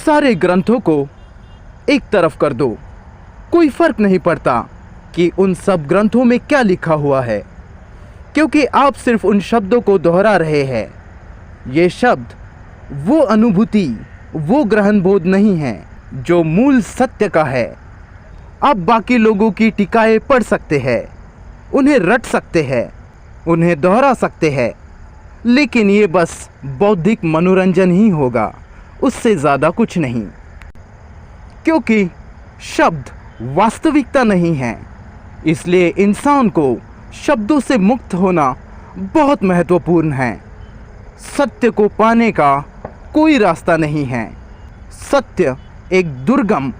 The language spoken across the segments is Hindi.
सारे ग्रंथों को एक तरफ कर दो। कोई फर्क नहीं पड़ता कि उन सब ग्रंथों में क्या लिखा हुआ है, क्योंकि आप सिर्फ उन शब्दों को दोहरा रहे हैं। ये शब्द वो अनुभूति, वो ग्रहण बोध नहीं है जो मूल सत्य का है। आप बाकी लोगों की टीकाएं पढ़ सकते हैं, उन्हें रट सकते हैं, उन्हें दोहरा सकते हैं, लेकिन ये बस बौद्धिक मनोरंजन ही होगा, उससे ज़्यादा कुछ नहीं। क्योंकि शब्द वास्तविकता नहीं है, इसलिए इंसान को शब्दों से मुक्त होना बहुत महत्वपूर्ण है। सत्य को पाने का कोई रास्ता नहीं है। सत्य एक दुर्गम,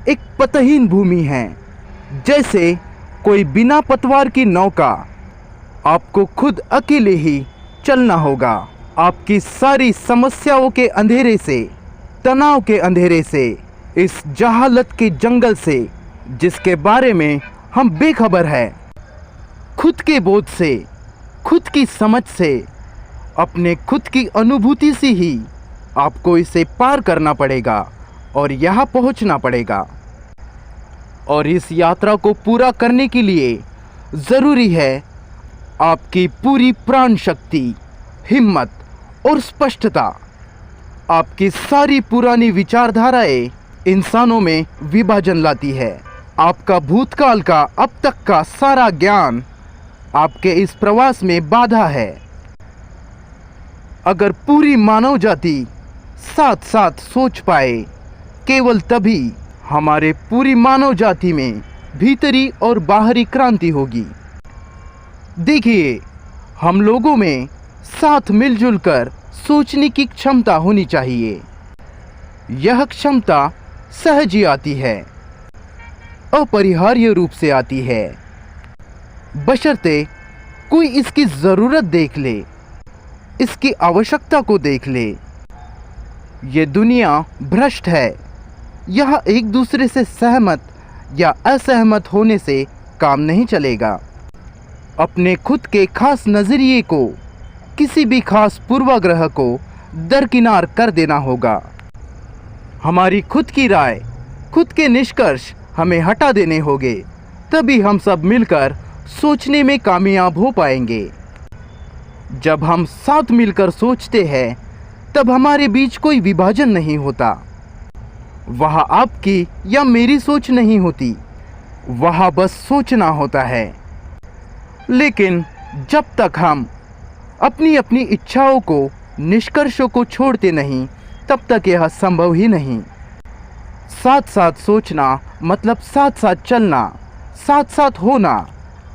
एक पतहीन भूमि है। जैसे कोई बिना पतवार की नौका, आपको खुद अकेले ही चलना होगा। आपकी सारी समस्याओं के अंधेरे से, तनाव के अंधेरे से, इस जहालत के जंगल से जिसके बारे में हम बेखबर हैं, खुद के बोध से, खुद की समझ से, अपने खुद की अनुभूति से ही आपको इसे पार करना पड़ेगा और यहाँ पहुँचना पड़ेगा। और इस यात्रा को पूरा करने के लिए ज़रूरी है आपकी पूरी प्राण शक्ति, हिम्मत और स्पष्टता। आपकी सारी पुरानी विचारधाराएं इंसानों में विभाजन लाती है। आपका भूतकाल का अब तक का सारा ज्ञान आपके इस प्रवास में बाधा है। अगर पूरी मानव जाति साथ साथ सोच पाए, केवल तभी हमारे पूरी मानव जाति में भीतरी और बाहरी क्रांति होगी। देखिए, हम लोगों में साथ मिलजुल कर सोचने की क्षमता होनी चाहिए। यह क्षमता सहज ही आती है, अपरिहार्य रूप से आती है, बशर्ते कोई इसकी ज़रूरत देख ले, इसकी आवश्यकता को देख ले। ये दुनिया भ्रष्ट है। यह एक दूसरे से सहमत या असहमत होने से काम नहीं चलेगा। अपने खुद के खास नज़रिए को, किसी भी खास पूर्वाग्रह को दरकिनार कर देना होगा। हमारी खुद की राय, खुद के निष्कर्ष हमें हटा देने होंगे, तभी हम सब मिलकर सोचने में कामयाब हो पाएंगे। जब हम साथ मिलकर सोचते हैं, तब हमारे बीच कोई विभाजन नहीं होता। वहाँ आपकी या मेरी सोच नहीं होती, वहाँ बस सोचना होता है। लेकिन जब तक हम अपनी अपनी इच्छाओं को, निष्कर्षों को छोड़ते नहीं, तब तक यह संभव ही नहीं। साथ साथ सोचना मतलब साथ साथ चलना, साथ साथ होना,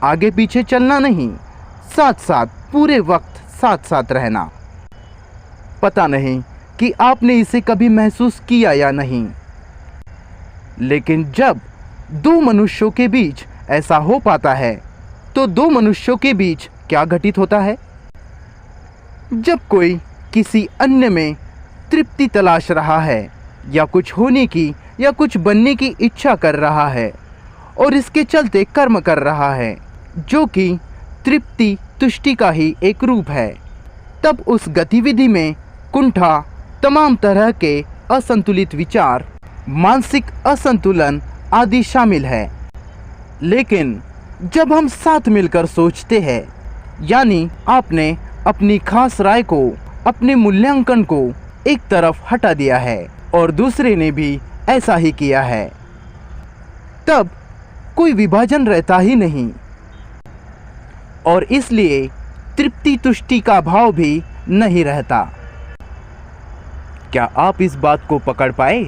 आगे पीछे चलना नहीं, साथ साथ पूरे वक्त साथ साथ रहना। पता नहीं कि आपने इसे कभी महसूस किया या नहीं, लेकिन जब दो मनुष्यों के बीच ऐसा हो पाता है, तो दो मनुष्यों के बीच क्या घटित होता है? जब कोई किसी अन्य में तृप्ति तलाश रहा है, या कुछ होने की या कुछ बनने की इच्छा कर रहा है, और इसके चलते कर्म कर रहा है, जो कि तृप्ति तुष्टि का ही एक रूप है, तब उस गतिविधि में कुंठा, तमाम तरह के असंतुलित विचार, मानसिक असंतुलन आदि शामिल है। लेकिन जब हम साथ मिलकर सोचते हैं, यानी आपने अपनी खास राय को, अपने मूल्यांकन को एक तरफ हटा दिया है और दूसरे ने भी ऐसा ही किया है, तब कोई विभाजन रहता ही नहीं, और इसलिए तृप्ति तुष्टि का भाव भी नहीं रहता। क्या आप इस बात को पकड़ पाए?